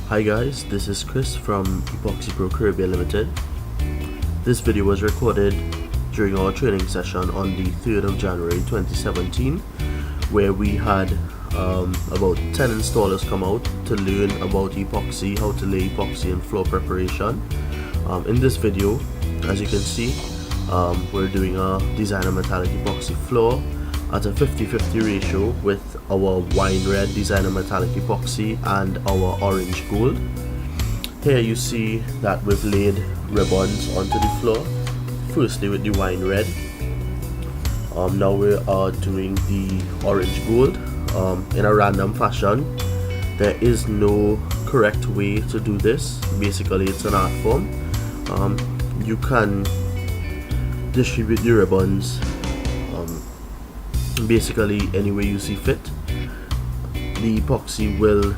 Hi guys, this is Chris from Epoxy Pro Caribbean Limited. This video was recorded during our training session on the 3rd of January 2017, where we had about 10 installers come out to learn about epoxy, how to lay epoxy and floor preparation. In this video, as you can see, we're doing a designer metallic epoxy floor at a 50-50 ratio with our wine red designer metallic epoxy and our orange gold. Here you see that we've laid ribbons onto the floor, firstly with the wine red. Now we are doing the orange gold in a random fashion. There is no correct way to do this. Basically it's an art form. You can distribute the ribbons basically any way you see fit. The epoxy will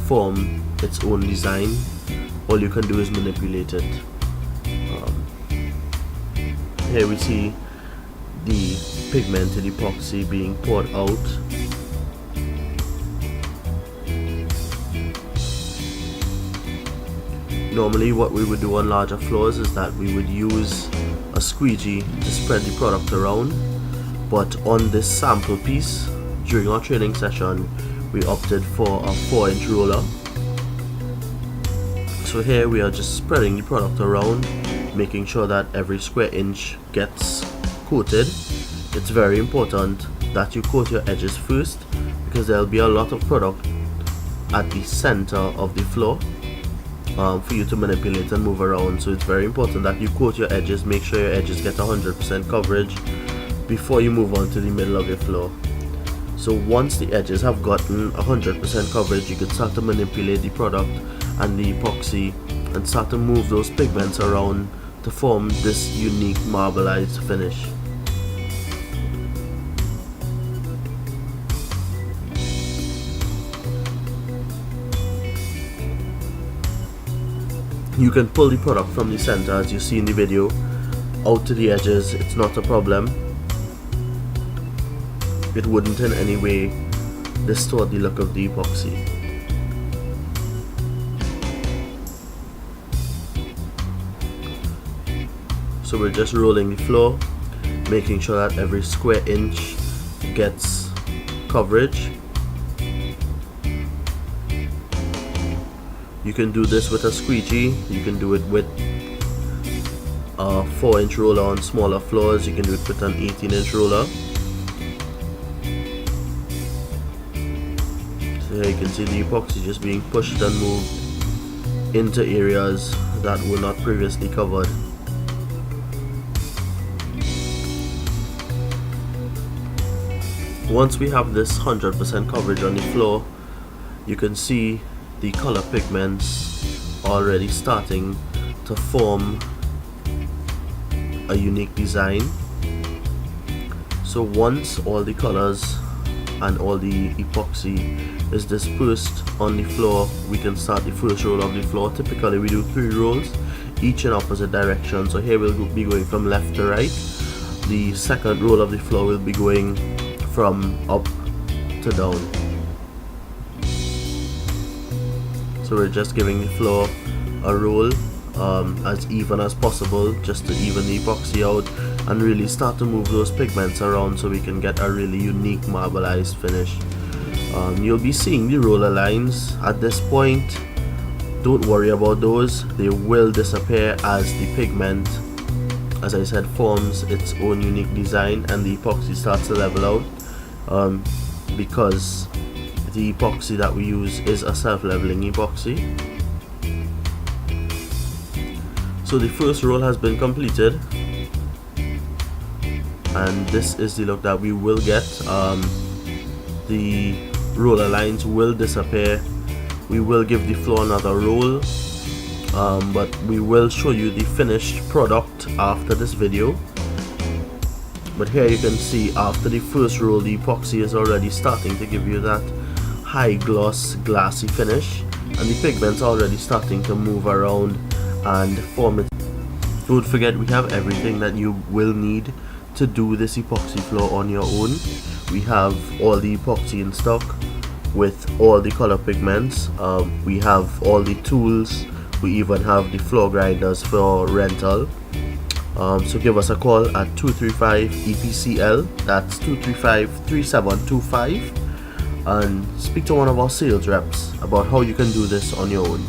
form its own design. All you can do is manipulate it. Here we see the pigmented epoxy being poured out. Normally what we would do on larger floors is that we would use a squeegee to spread the product around. But on this sample piece, during our training session, we opted for a 4-inch roller. So here we are just spreading the product around, making sure that every square inch gets coated. It's very important that you coat your edges first, because there will be a lot of product at the center of the floor for you to manipulate and move around. So it's very important that you coat your edges, make sure your edges get 100% coverage before you move on to the middle of your floor. So once the edges have gotten 100% coverage, you can start to manipulate the product and the epoxy and start to move those pigments around to form this unique marbleized finish. You can pull the product from the center, as you see in the video, out to the edges. It's not a problem. It wouldn't in any way distort the look of the epoxy. So we're just rolling the floor, making sure that every square inch gets coverage. You can do this with a squeegee, you can do it with a 4-inch roller on smaller floors, you can do it with an 18-inch roller. Here you can see the epoxy just being pushed and moved into areas that were not previously covered. Once we have this 100% coverage on the floor, you can see the color pigments already starting to form a unique design. So once all the colors and all the epoxy is dispersed on the floor, we can start the first roll of the floor. Typically we do 3 rolls, each in opposite direction. So here we'll be going from left to right. The second roll of the floor will be going from up to down. So we're just giving the floor a roll as even as possible, just to even the epoxy out and really start to move those pigments around so we can get a really unique marbleized finish. You'll be seeing the roller lines at this point. Don't worry about those, they will disappear as the pigment, as I said, forms its own unique design and the epoxy starts to level out, because the epoxy that we use is a self-leveling epoxy. So the first roll has been completed, and this is the look that we will get. The roller lines will disappear. We will give the floor another roll, but we will show you the finished product after this video. But here you can see after the first roll, the epoxy is already starting to give you that high gloss glassy finish, and the pigments are already starting to move around and form it. Don't forget, we have everything that you will need to do this epoxy floor on your own. We have all the epoxy in stock. with all the color pigments. We have all the tools. We even have the floor grinders for rental. So give us a call at 235 EPCL, that's 235-3725, and speak to one of our sales reps about how you can do this on your own.